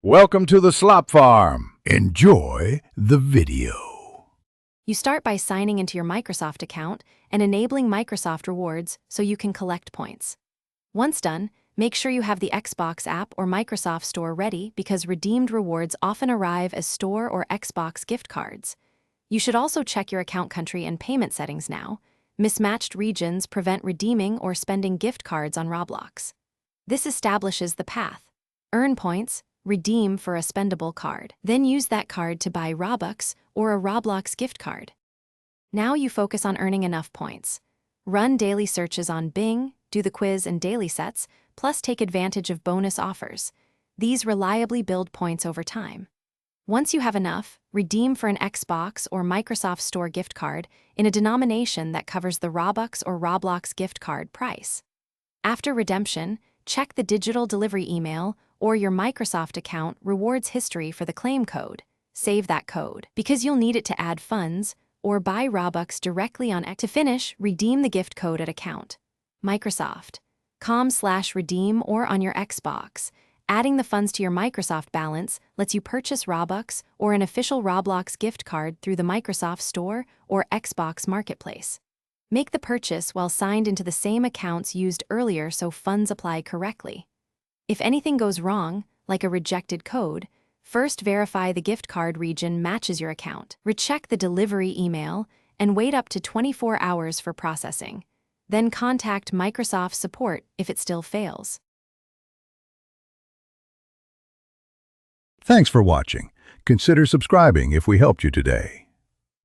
Welcome to the Slop Farm. Enjoy the video. You start by signing into your Microsoft account and enabling Microsoft Rewards so you can collect points. Once done, make sure you have the Xbox app or Microsoft Store ready because redeemed rewards often arrive as Store or Xbox gift cards. You should also check your account country and payment settings now. Mismatched regions prevent redeeming or spending gift cards on Roblox. This establishes the path. Earn points, redeem for a spendable card, then use that card to buy Robux or a Roblox gift card. Now you focus on earning enough points. Run daily searches on Bing, do the quiz and daily sets, plus take advantage of bonus offers. These reliably build points over time. Once you have enough, redeem for an Xbox or Microsoft Store gift card in a denomination that covers the Robux or Roblox gift card price. After redemption, check the digital delivery email or your Microsoft account rewards history for the claim code. Save that code, because you'll need it to add funds or buy Robux directly on X. To finish, redeem the gift code at account. Microsoft.com/redeem or on your Xbox. Adding the funds to your Microsoft balance lets you purchase Robux or an official Roblox gift card through the Microsoft Store or Xbox Marketplace. Make the purchase while signed into the same accounts used earlier so funds apply correctly. If anything goes wrong, like a rejected code, first verify the gift card region matches your account. Recheck the delivery email and wait up to 24 hours for processing. Then contact Microsoft support if it still fails. Thanks for watching. Consider subscribing if we helped you today.